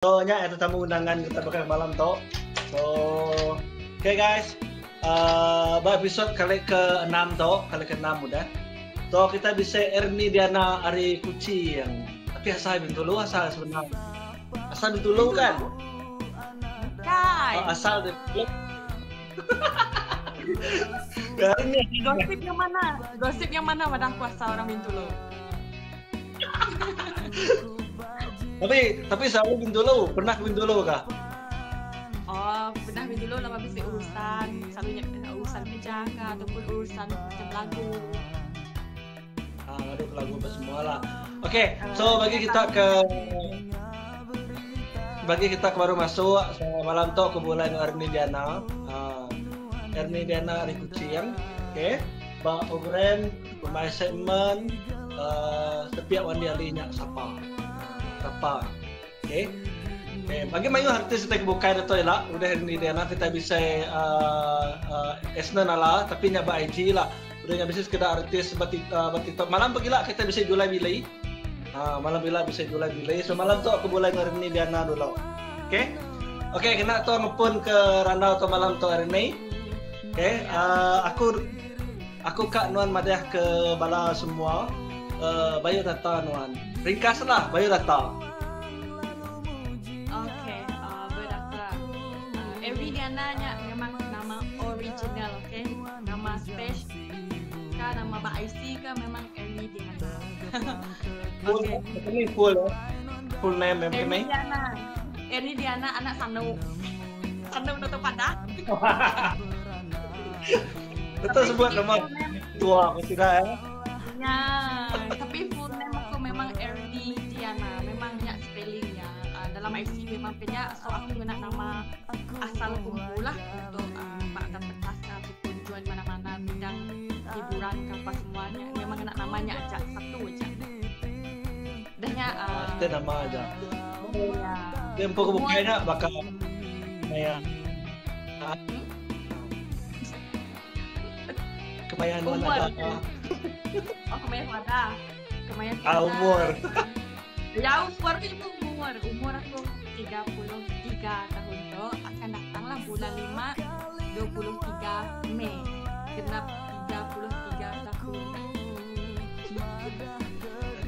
Nya ada tamu undangan kita bakal malam toh. So, oke guys. Episode kali ke-6 toh, kali ke-6 udah. Toh kita bisa Erni Diana Ari Kuci yang tapi asal Bintulu asal sebenarnya. Asal Bintulu kan? Kai. Asal Bintulu. Gosip yang mana? Gosip yang mana pada kuasa orang Bintulu? Tapi selalu Bintulu, pernah ke Bintulu kah? Oh, pernah Bintulu lama bisa urusan, selalunya urusan penjaga ataupun urusan macam lagu. Ada lagu apa semua lah. Oke, so bagi kita baru masuk malam to ke bulan Erni Diana. Erni Diana Ari Kucing. Oke. Ba program pemain segmen setiap wanita sapa. Oke. Bagi mayu artis kita buka itu lah. Udah Erni Diana kita bisa esna nala tapi nyaba IG lah. Udah bisa sekedar artis TikTok. Malam pergilah kita bisa jual bilai. Malam bila bisa jual bilai. So malam tu aku boleh Erni Diana dulu. Oke. Oke, kena tu ngepun ke randau tu malam tu Erni. Oke, aku Kak Nuan madah ke bala semua. Bayu data Nuan. Ringkaslah Bayu data. Oke, berdata. Erni Diana nya memang nama original, oke? Nama space ka nama Mbak IC ka memang Erni Diana. Oke. Ini full ya. Full name memang Erni ini. Diana. Erni Diana anak Sanu. Sanu nutup pada. Betul sebuah nama tua apa tidak ya? Ya, tapi full name aku memang Erni Diana. Memang nya spellingnya dalam IC memang punya, so aku guna nama asal kumpul lah untuk pada pentas ataupun jual mana-mana bidang hiburan apa semuanya. Memang guna namanya aja satu aja. Dahnya Itu nama aja. ya. Tempo kebukanya bakal kayak kemayan Umur. mana Oh, kemayan pada. Kemayan umur. Ya, umur aku 33 tahun tuh akan datanglah bulan 5 23 Mei genap 33 tahun.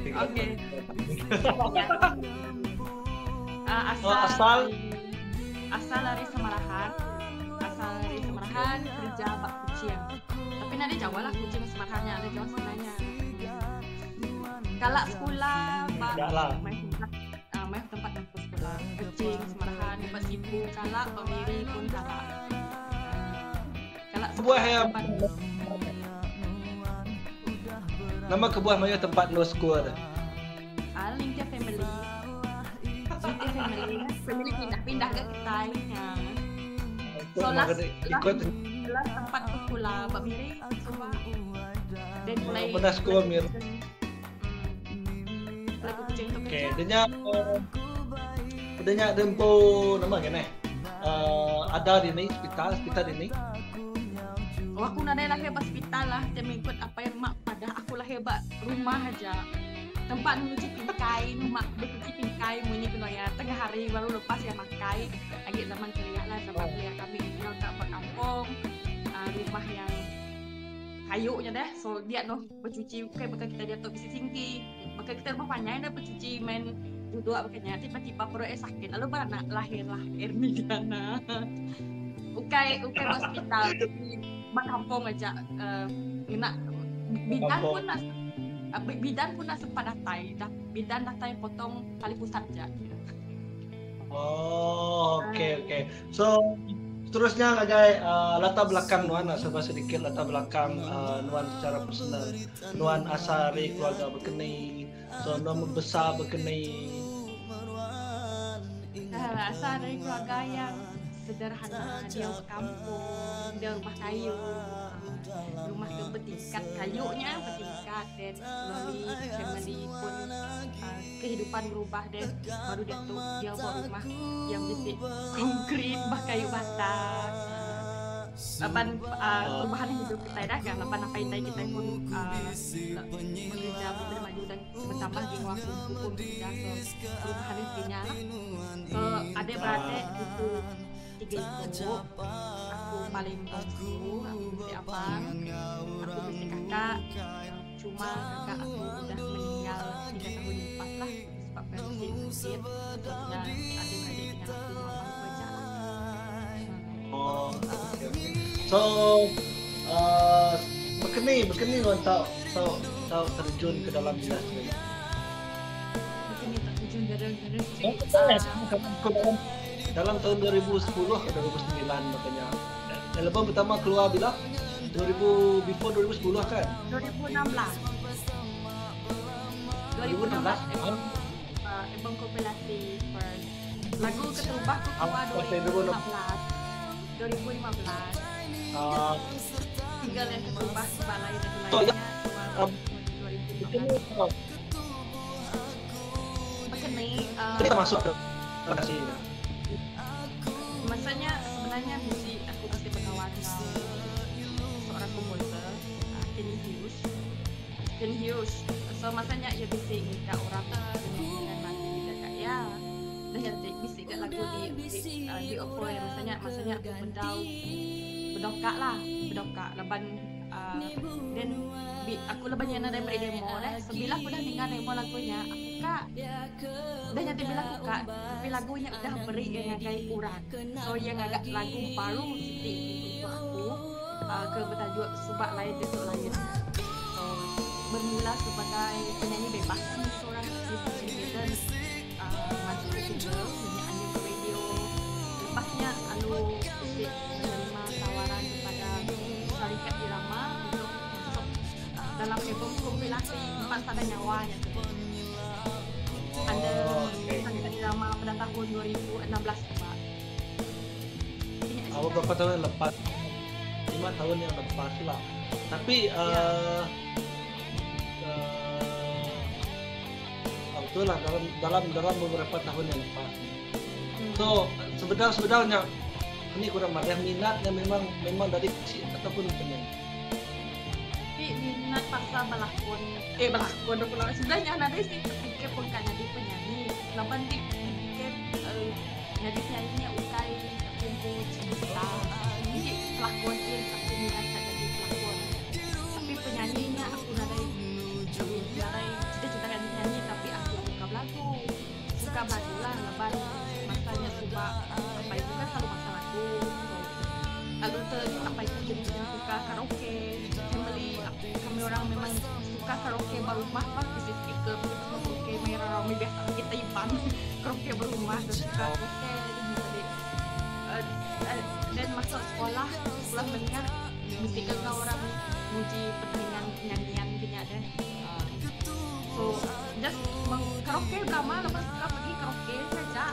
Oke. Ya. Asal dari Semarahan. Kerja Pak Kucing. Tapi nanti Jawa lah Kucing Semarahannya, ada Jawa sebenarnya. Kalau sekolah main tempat untuk sekolah Kucing Semarahan tempat sipu kalau pemiri pun kalau Kebuah yang nama kebuah mayu tempat no school. Lintia family pindah ke kita ya. Solas Ikut tempat sekolah pemiri dan mulai pernah sekolah mir. Oke, udahnya tempo nama gini. Ada di ini hospital ini. Oh, aku nadai lah hebat hospital lah, dia mengikut apa yang mak pada aku lah hebat rumah aja. Tempat mencuci pingkai, mak bercuci pingkai, bunyi ya tengah hari baru lepas ya makai. Lagi zaman kuliah lah, zaman kuliah kami tinggal kat kampung, rumah yang kayunya deh. So dia noh bercuci, kayak bakal kita dia tu bisa singki, bakal kita rumah panjang dah bercuci main duduk makanya tiba-tiba perut sakit, lalu beranak lahirlah Erni Diana. Ukai hospital di kampung aja, nak bidan pun nak sempat bidan datai potong tali pusat aja. Oh, oke. So seterusnya guys, latar belakang Nuan, serba sedikit latar belakang Nuan secara personal. Nuan asal dari keluarga berkeni, so Nuan membesar berkeni. Asal dari keluarga yang sederhana, dia kampung, dia rumah kayu, rumah yang bertingkat, kayunya bertingkat, dan melalui family pun kehidupan berubah, dan baru dia buat rumah yang bisa konkret, kayu bata. laban perubahan hidup kita dah kan, laban apa yang kita pun bekerja lebih maju dan bertambah di waktu pun bekerja so perubahan intinya lah. So adik beradik itu 3 itu aku paling tunggu, aku mesti abang, aku mesti kakak. Cuma kakak aku udah meninggal 3 tahun lepas lah sebabkan sakit. Dan adik-adik tinggal aku mama kerja lah. Oh, okay. So, berkeni orang tahu terjun ke dalam industri. Begini terjun dari Dalam tahun 2010 ke 2009 makanya. Album pertama keluar bila? 2000 before 2010 kan? 2016. 2016. Album kompilasi first. Lagu Ketubah keluar 2015. Tinggal yang Ketubah Balai dan lainnya keluar 2015. Begini Kita masuk ke lokasi. masanya sebenarnya musik aku pasti berkawan dengan seorang komposer Kenny Hughes. So masanya ia bisik minta orang dan nanti dekat ya dan yang bisik kat lagu di offer ya masanya bedokak laban dan aku leban yang ada dari demo dah sebila aku dah dengar demo lagunya aku kak dan nanti bila aku kak tapi lagunya udah beri yang agak kurang so yang agak lagu baru sedikit untuk aku ke bertajuk subak lain besok lain so bermula sebagai penyanyi bebas seorang artis independen masuk ke single penyanyi radio lepasnya lalu musik menerima tawaran kepada syarikat irama untuk masuk dalam album kompilasi 4 Tanda Nyawa yang ada syarikat irama pada tahun 2016 Pak. Berapa tahun yang lepas? 5 tahun yang lepas lah. Tapi betul lah dalam beberapa tahun yang lepas. So sebenarnya ini kurang ada minatnya memang dari kecil ataupun penyanyi. Tapi minat pasal balakon pula sebenarnya nanti sih terpikir pun kan jadi penyanyi. Lapan pikir jadi penyanyinya ukai kumpul cerita. Jadi pelakon dia aku minat jadi pelakon. Tapi penyanyinya aku nadai cita-cita kan nyanyi tapi aku suka lagu lah laban masanya suka apa itu kan selalu masa lagu lalu apa itu jadi suka karaoke kami orang memang suka karaoke berumah pak bisa speaker karaoke merah ramai biasa kita ipan karaoke berumah dan suka karaoke dan masuk sekolah mendengar mesti ke orang muji pertandingan penyanyian punya ada so just karaoke lama lepas suka pergi karaoke saja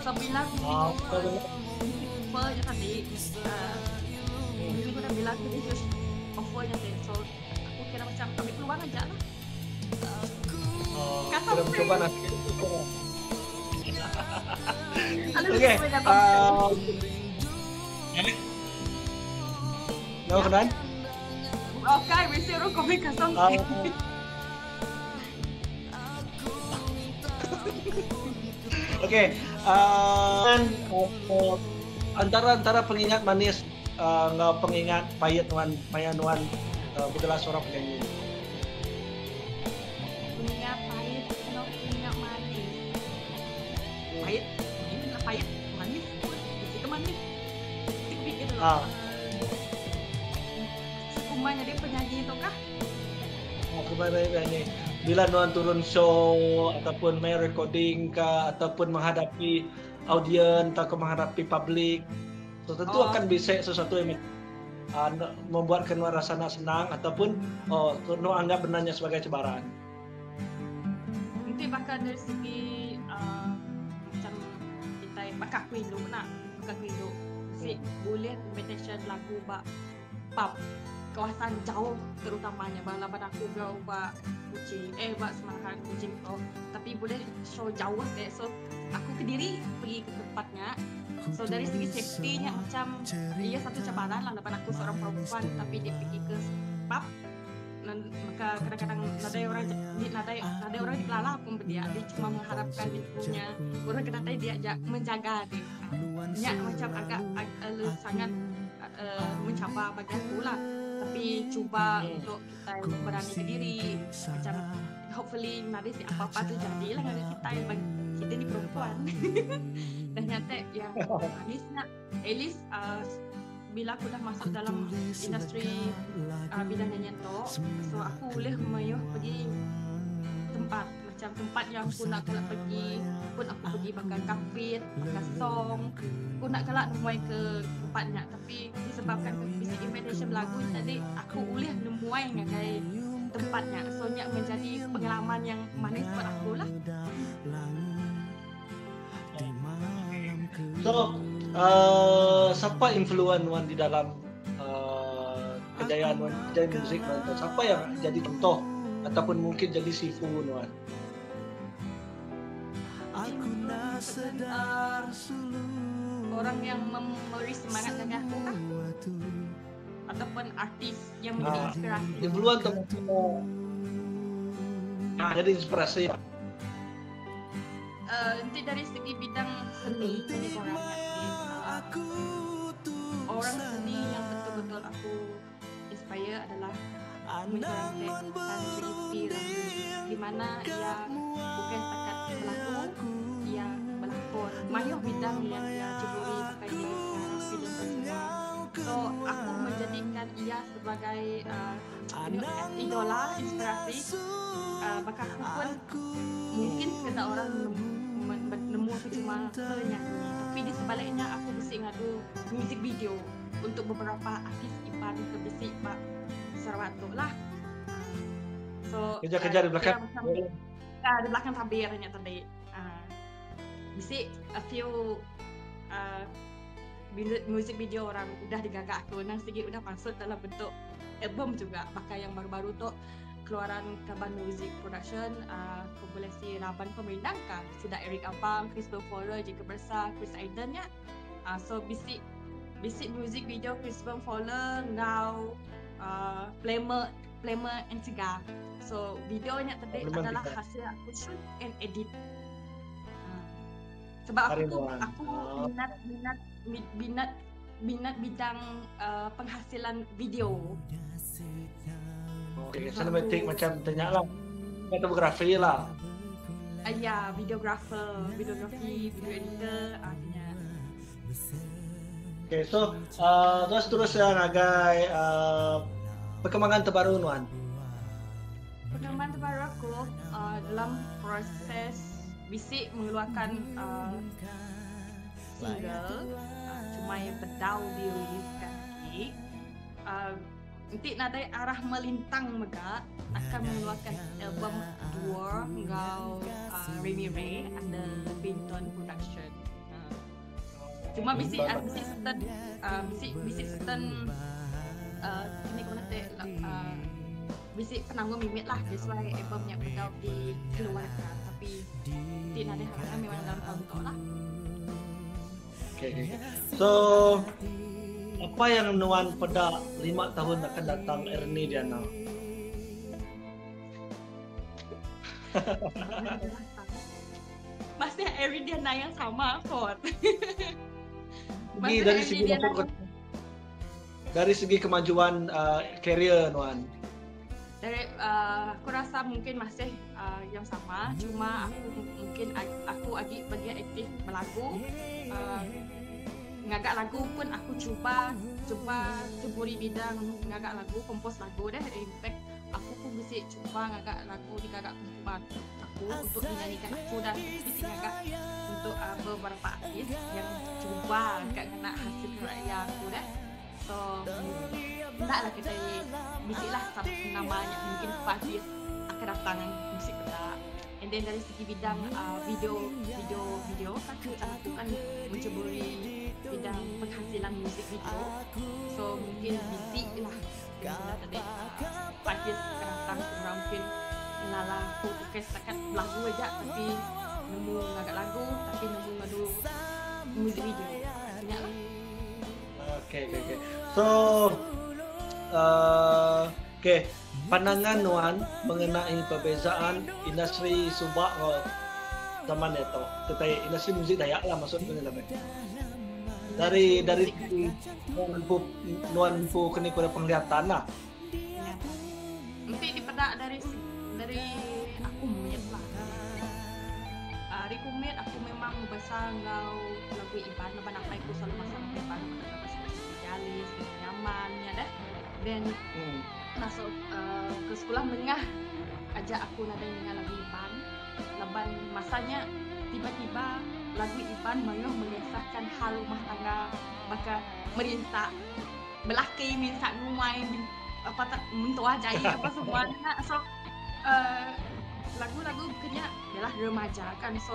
sebilang offernya tadi ini aku dah bilang tadi just offernya tadi so aku kira macam kami keluar aja lah kata coba nanti okay no kenan okay we see orang komik kasong Oke, antara pengingat manis nggak pengingat pahit nuan adalah seorang penyanyi. Pengingat pahit, pengingat manis. Pahit, ini lah pahit, manis, itu manis. Pikir dulu. Sekumanya dia penyanyi itu kah? Penyanyi. Bila nuan turun show ataupun main recording kah ataupun menghadapi audiens atau menghadapi publik, so tentu akan bisa sesuatu yang membuatkan nuan rasa senang ataupun nuan anggap benarnya sebagai cabaran. Nanti bahkan dari segi macam kita bakak kuilu si boleh meditation lagu pub kawasan jauh terutamanya balaban aku bak kucing bak semangat kucing tapi boleh show jauh deh so aku Kediri pergi ke tempatnya So dari segi safety-nya macam ia satu cabaran lah depan aku seorang perempuan tapi dia pergi ke pub. Maka kadang-kadang ada orang dikelala pun dia cuma mengharapkan dia punya orang kena dia menjaga dia macam agak sangat mencabar bagi aku lah, tapi cuba untuk kita berani diri macam hopefully nanti apa-apa terjadi lah dengan kita yang bagi kita ni perempuan dan nyata yang manisnya at least bila aku dah masuk dalam industri bidang nyanyian tu, so aku boleh mayuh pergi tempat yang aku nak kelak pergi pun aku pergi bakal kapit, bakal song aku nak kelak nemuai ke tempatnya, tapi disebabkan bisik invitation lagu jadi aku boleh nemuai ngagai tempatnya, so nya menjadi pengalaman yang manis buat aku lah. So siapa influen Wan di dalam kejayaan Wan, kejayaan musik Wan? Siapa yang jadi contoh ataupun mungkin jadi sifu Wan? Orang yang memberi semangat dengan aku kah? Ataupun artis yang menjadi inspirasi? Influen tu jadi inspirasi. Nanti dari segi bidang seni orang seni yang betul-betul aku inspire adalah Menjadi dan Sri di mana ia bukan setakat berlaku, ia berlakon banyak bidang yang dia ceburi pakai dia film semua. So aku menjadikan ia sebagai idola, inspirasi. Maka aku pun mungkin sekadar orang nemu aku cuma penyanyi, tapi di sebaliknya aku bisik ngadu music video untuk beberapa artis Ipan ke bisik Pak Sarawak tu lah. So kejar-kejar di belakang. Di belakang tabirnya tadi. Bisik a few music video orang udah digagak aku, nang sedikit udah masuk dalam bentuk album juga. Pakai yang baru-baru tu keluaran Kaban Music Production, kompilasi Raban Pemindang kan, sudah Eric Abang, Christopher Fowler, Jacob Bersa, Chris Aiden ya. So bisik music video Christopher Fowler now Flamer and Cigar. So videonya tadi adalah hasil aku shoot and edit. Sebab aku minat bidang penghasilan video. Okay, cinematic macam tanya lah, fotografi lah. Ya, videografi, video editor, artinya. Okay, so terus ngagai perkembangan terbaru Nuan. Perkembangan terbaru aku dalam proses bisik mengeluarkan single, cuma yang berdau diriliskan lagi. Nanti nadai arah melintang mega akan mengeluarkan album dua ngau Remy Ray under Binton Production. Cuma bisik certain ini kau nanti bisik penanggung mimit lah, that's why album yang berdau dikeluarkan, tapi nanti nadai harapkan memang dalam tahun tu lah. Okay. So apa yang Nuan pada 5 tahun akan datang Ernie Diana? Masih Ernie Diana yang sama kot. Dari segi kemajuan career Nuan. Aku rasa mungkin masih yang sama, cuma aku agak bagian aktif berlagu. Ngagak lagu pun aku cuba ceburi bidang ngagak lagu, kompos lagu deh. In fact aku pun bisik cuba ngagak lagu di ngagak tempat aku untuk dinyanyikan aku, dan bisik ngagak untuk beberapa artis yang cuba agak kena hasil karya aku deh. So entahlah kita bisiklah namanya mungkin artis akan datang musik kita. And then dari segi bidang video kan aku kan menceburi bidang penghasilan musik video. So mungkin bisik lah tadi artis akan datang kurang mungkin lala fokus setakat lagu aja, tapi nemu agak lagu, tapi nemu ngadu music video. Banyak lah. Oke. So, pandangan Nuan mengenai perbezaan industri subak zaman itu. Kita industri musik Dayak lah maksudnya namanya. Dari Nuan pu kini pada penglihatan lah. Ya. Nanti dipedak dari aku melihat lah. Dari kumit aku memang besar ngau lagu Iban, lepas nak aku selalu masa Iban, lepas spesialis, nyamannya dah. Dan masuk ke sekolah menengah ajak aku nak dengar lagu Iban. Leban masanya tiba-tiba lagu Iban mayuh mengisahkan hal rumah tangga, maka merintak belaki minta numai apa tak mentua jai apa semua. So lagu-lagu kenya adalah remaja kan, so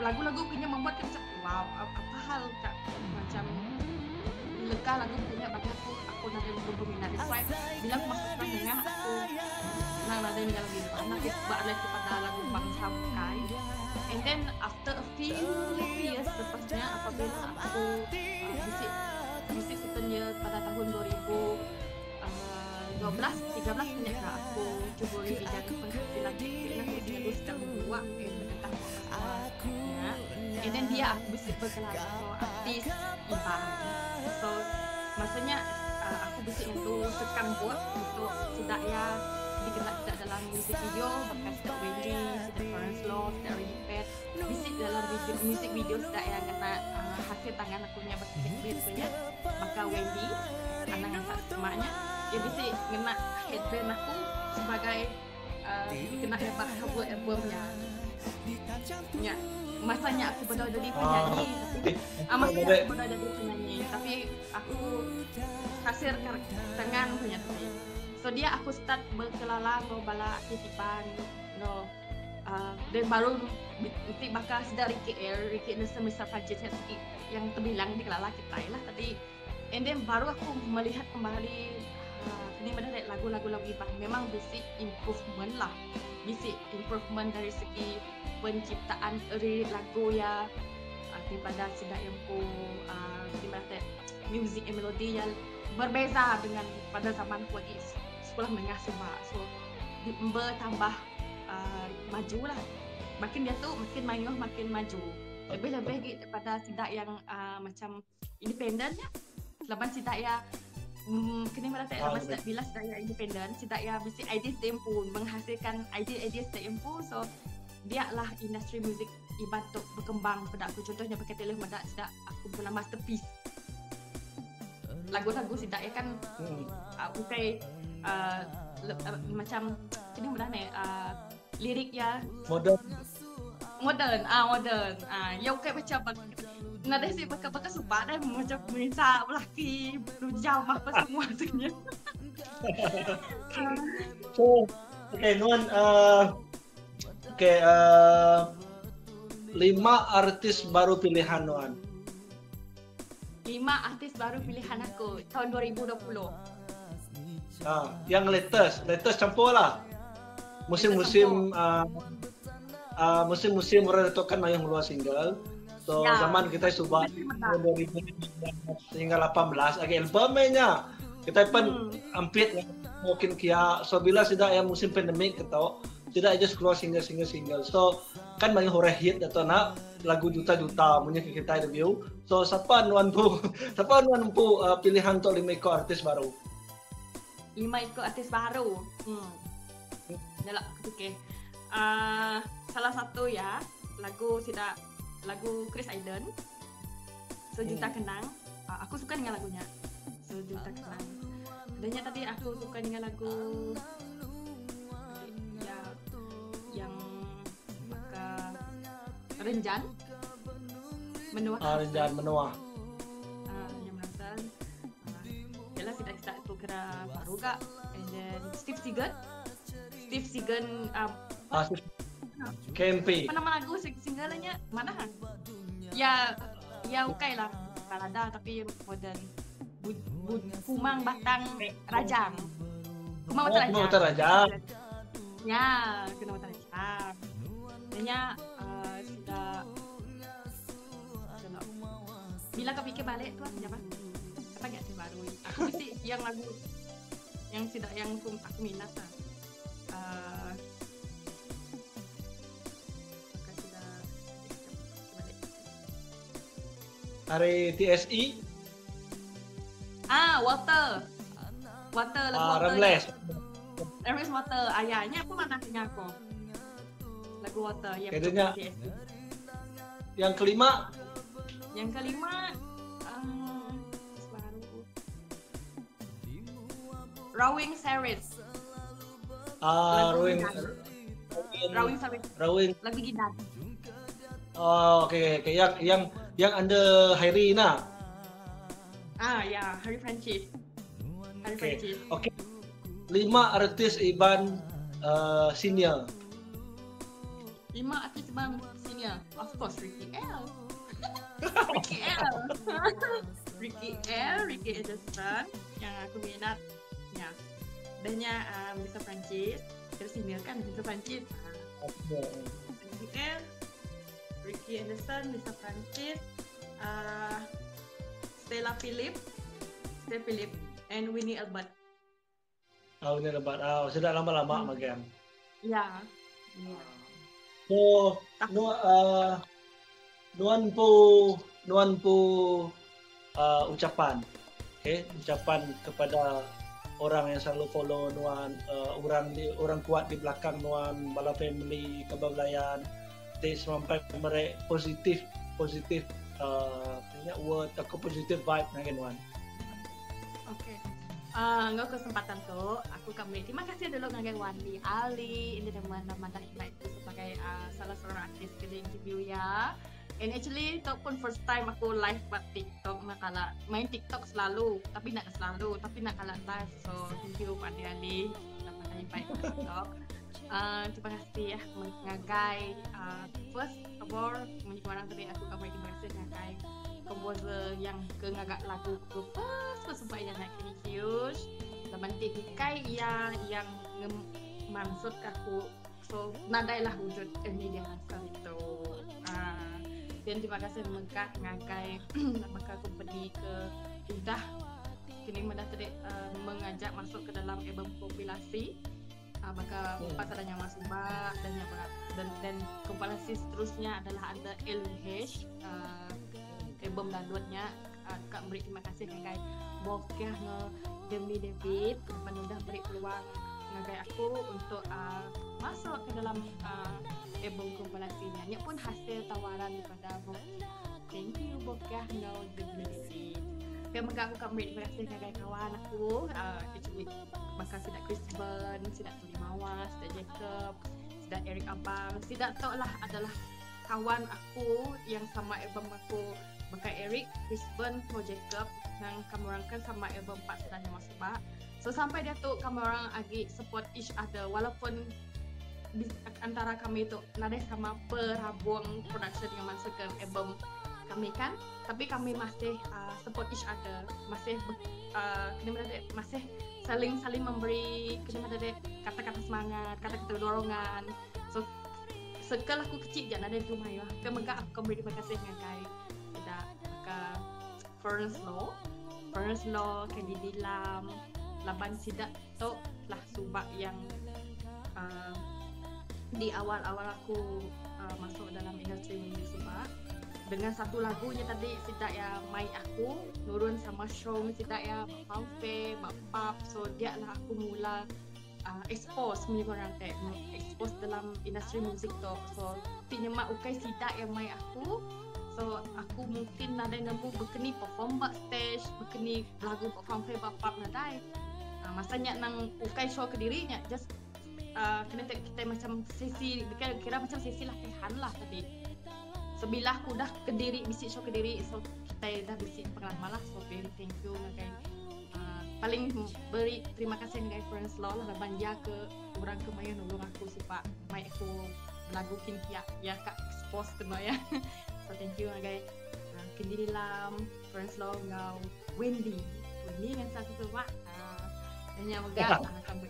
lagu-lagu kenya membuat kita wow, apa hal tak macam lega lagu kenya bagi aku nak berminat. That's why bila aku masuk ke tengah aku nak ada dengan lagu anak balik kepada lagu bangsa Bukai. And then after a few years lepasnya apabila aku bisik sebenarnya pada tahun 2013 kenyaklah aku cuba di bidang penghasilan dengan aku sedang membuat tentang ya. And then dia aku bisik berkelas artis Iban. So maksudnya aku bisik untuk sekan buat untuk tidak ya dikenal tidak dalam music video, bahkan tidak Wendy, tidak Florence Law, tidak Repeat, bisik dalam music video tidak yang kena hasil tangan aku punya berkait punya, maka Wendy anak angkat emaknya dia bisik kena headband aku sebagai kena hebat cover albumnya. Ya, masanya aku pada jadi penyanyi, masanya aku pada jadi penyanyi, tapi aku hasil tangan punya tadi. So dia aku start berkelala no bala aktivitas no dan baru nanti bakal sedar Ricky Nelson Mr. Fajit yang terbilang di kelala kita lah tadi. And then baru aku melihat kembali ini benar lagu-lagu Iban memang basic improvement lah, basic improvement dari segi penciptaan lirik lagu ya daripada tidak yang dimana music and melody yang berbeza dengan pada zaman aku lagi sekolah menengah sebab so bertambah maju lah, makin dia tu makin mayuh makin maju lebih daripada tidak yang macam independen ya. Selepas tidak ya kena merata lepas tidak bila tidak ya independen tidak ya mesti idea tempo menghasilkan idea tempo. So dia lah industri musik Iban tu berkembang pada aku, contohnya pakai telur medak tidak aku punya masterpiece lagu-lagu tidak ya kan bukan macam ini mana lirik ya modern ya bukan macam nada sih bakal suka dah macam minta lelaki jauh apa semua sebenarnya. So Nuan 5 artis baru pilihan Nuan. 5 artis baru pilihan aku tahun 2020. Yang latest campur lah. Musim-musim musim-musim orang letakkan yang keluar single. So ya. Zaman kita subak 2019 hingga 18 agak albumnya kita pun hampir mungkin kia. So bila sudah yang musim pandemik kita tidak aja keluar single. So kan banyak orang hit atau nak lagu juta-juta punya kita review. So siapa Nuan pu pilihan untuk 5 ekor artis baru. 5 ekor artis baru. Dah lah okey. Salah satu ya lagu Chris Aiden, Sejuta Kenang. Aku suka dengan lagunya Sejuta Kenang. Adanya tadi aku suka dengan lagu yang maka Renjan Menua. Renjan Menua. Yang menonton. Jelas kita tu kira baru gak. And then Steve Seagan KMP. Apa nama lagu singlenya mana? Ya okay lah. Balada tapi modern. Kumang Batang Rajang. Kumang Batang Rajang. Ya, Kumang Batang Rajang. Danya sudah Bila kau fikir balik tu apa? Apa nggak terbaru? Aku mesti yang lagu yang aku minat lah. Maka sudah balik. Hari TSI. Water lagu Water. Ramles. Ramles Water. Ayahnya apa mana punya aku? Lagu Water yang Kayaknya yang kelima baru Rowing Series. Rowing Series. Lagu gitar. Oh, oke. Yang under Hairi nah. Ya, Harry Francis. Oke. 5 artis Iban senior. 5 artis Iban senior. Of course, Ricky L. Ricky Edison yang aku minat. Ya. Dannya Mr. Francis. Terus senior kan Mr. Francis. Ricky Edison, Mr. Francis, Stella Philip, and Winnie Albert. Winnie Albert. Sudah lama-lama magang. Ya. So, nuan po ucapan. Ucapan kepada orang yang selalu follow nuan, orang kuat di belakang nuan Bala Family Kebablayan. They sampai mereka positif word atau positive vibe dengan Oke. Ngau kesempatan tu, aku kami terima kasih dulu dengan Wandi Ali ini teman-teman itu sebagai salah seorang artis ke interview ya. And actually itu pun first time aku live buat TikTok, makala main TikTok selalu, tapi nak kalah live. So thank you Wandi Ali dapat invite ke TikTok. Terima kasih ya mengagai first of all orang tadi aku kami terima kasih mengagai komposer yang ngagak lagu ku pas supaya yang nak kini huge laman tikai yang maksud aku so nadailah wujud ini dia asal itu dan terima kasih mengagai maka company ke udah kini mendah tadi mengajak masuk ke dalam album kompilasi. Maka pasarannya masuk dan kompilasi seterusnya adalah ada LH album downloadnya. Kak beri terima kasih ngagai bokeh demi David penudah beri peluang ngagai aku untuk masuk ke dalam album kompilasinya. Ini pun hasil tawaran daripada bokeh. Thank you bokeh demi David. Kaya aku kan beri terima kasih ngagai kawan aku. Actually maka sidak Chris Burn, sidak Tuli Mawas, sidak Jacob, sidak Eric Abang, sidak tau lah adalah kawan aku yang sama album aku. Maka Eric, Chris Burn, Mo Jacob yang kami orang kan sama album 4 sedang yang masuk bak. So sampai dia tu kami orang agi support each other walaupun antara kami tu nada sama perabung production yang masuk ke album kami kan, tapi kami masih support each other, masih saling memberi kata-kata semangat, kata-kata dorongan. So sekal aku kecil je ada di rumah ya. Kemudian aku beri terima kasih dengan kai. Ada maka Furnace Law, Candy Dilam, laban sidak tu lah subak yang di awal-awal aku masuk dalam industri muzik subak. Dengan satu lagunya tadi sidak ya mai aku nurun sama show sidak ya Paufe, Pap. So dia lah aku mula expose punya orang expose dalam industri muzik tu. So tinyemak ukai sidak yang mai aku. So aku mungkin ada nemu berkeni perform backstage, berkeni lagu perform Pap nadai. Masanya nang ukai show Kediri nya just kena kita macam sesi kira macam sesi latihan lah tadi. Sebilah aku dah Kediri, bisik show Kediri, so kita dah bisik pengalaman lah. So very thank you ngagai paling beri terima kasih ngagai Friends Law lah dan dia ke orang ke maya nolong aku supaya mai aku lagu kintia ya kak expose kena ya. So thank you ngagai Kediri Lam, Friends Law ngau Wendy yang satu semua hanya megah kamu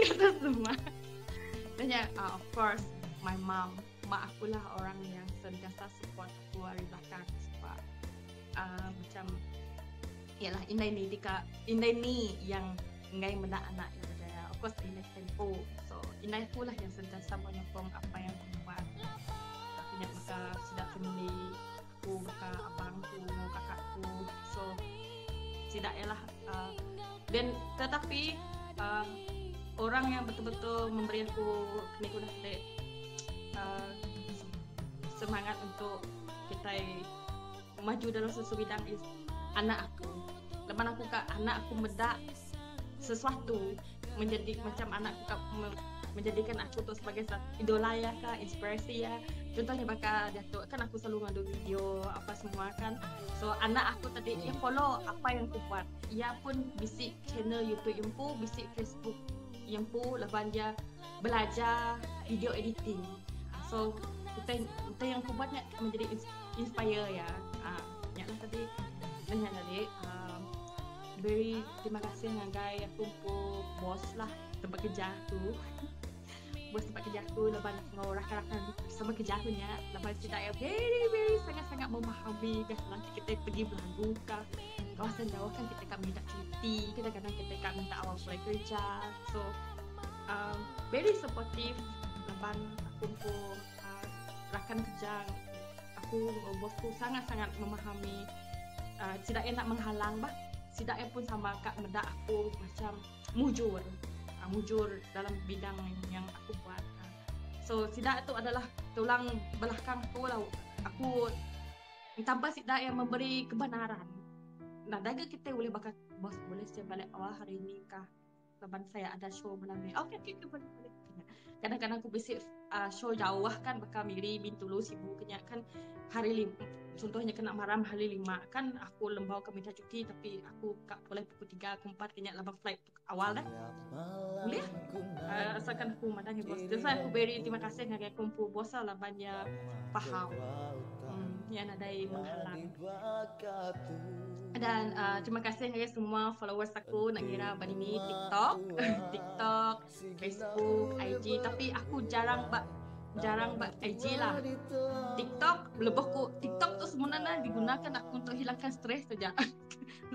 kata semua hanya of course my mom. Mak akulah orang yang sentiasa support aku dari belakang sebab macam ialah indai ni yang ngai menda anak itu dia. Of course indai tempo. So indai pula yang sentiasa menyokong apa yang aku buat. Punya maka sidak family aku, maka abangku, kakakku. So sidak ialah dan tetapi orang yang betul-betul memberi aku kenikmatan semangat untuk kita maju dalam sesuatu bidang is anak aku. Lepas aku kat anak aku medak sesuatu menjadi macam anak aku menjadikan aku tu sebagai idola ya kah, inspirasi ya. Contohnya bakal Datuk kan aku selalu ngadu video apa semua kan. So anak aku tadi dia follow apa yang aku buat. Ia pun bisik channel YouTube yang pun, bisik Facebook yang pun, lepas dia belajar video editing. So kita yang aku buat menjadi inspire ya. Yang tadi dan yang tadi beri terima kasih ngagai aku pun bos lah tempat kerja tu. Bos tempat kerja tu lepas rakan-rakan sama kerja tu nya lepas kita very sangat-sangat memahami dah nanti kita pergi berlagu ke kawasan jauh kan kita minta cuti, kadang-kadang kita minta awal mulai kerja. So very supportive. Lepas aku pun rakan kerja aku, bosku sangat-sangat memahami. Tidak nak menghalang bah. Tidak pun sama kak medak aku macam mujur dalam bidang yang aku buat. So tidak itu adalah tulang belakang aku lah. Aku tanpa tidak yang memberi kebenaran. Nah, daga kita boleh bakal bos boleh saya balik awal hari ini kah? Lepas saya ada show malam ni. Okay, boleh. Kadang-kadang aku bisik show jauh kan bakal miri bintulu sibuknya kan hari 5. Contohnya kena malam hari 5 kan aku lembau ke minta cuti tapi aku tak boleh pukul 3 ke 4 kena lepas flight awal dah. Boleh? Asalkan aku madangi bos. Jadi aku beri terima kasih dengan kumpul bos lah banyak faham. Yang ada menghalang. Dan terima kasih kepada semua followers aku nak kira ini TikTok, Facebook, IG tapi aku jarang IG lah. TikTok tu sebenarnya digunakan aku untuk hilangkan stres saja.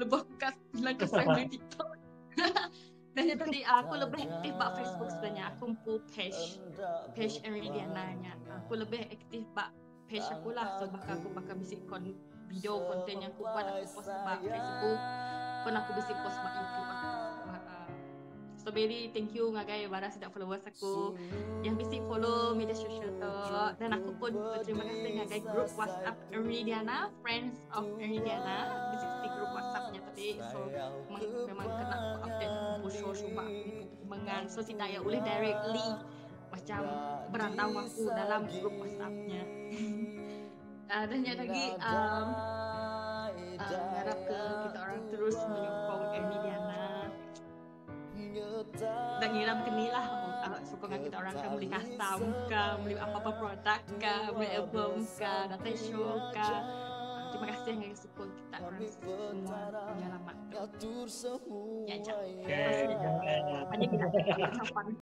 Lebih hilangkan stres dari TikTok. Dan tadi aku lebih aktif bak Facebook sebenarnya. Aku pun page Iridiana nya. Aku lebih aktif bak page aku lah. So aku bakal bisik video konten yang aku buat aku post bak Facebook. Pun aku bisik post bak YouTube aku. So very thank you ngagai bara sudah followers aku yang bisik follow media sosial tu. Dan aku pun berterima kasih ngagai grup WhatsApp Iridiana, Friends of Iridiana. Bisik grup WhatsAppnya tadi. So memang kena aku update aku show bak perkembangan. So tidak ya boleh directly macam berandau aku dalam grup WhatsAppnya. Dan yang lagi harap ke kita orang terus menyokong Iridiana. Dan ngiram kenilah sokongan kita orang kan beli custom ke, beli apa-apa produk ke, beli album ke, data show ke. Terima kasih yang support kita orang semua yang lama. Ya, jangan. Banyak kita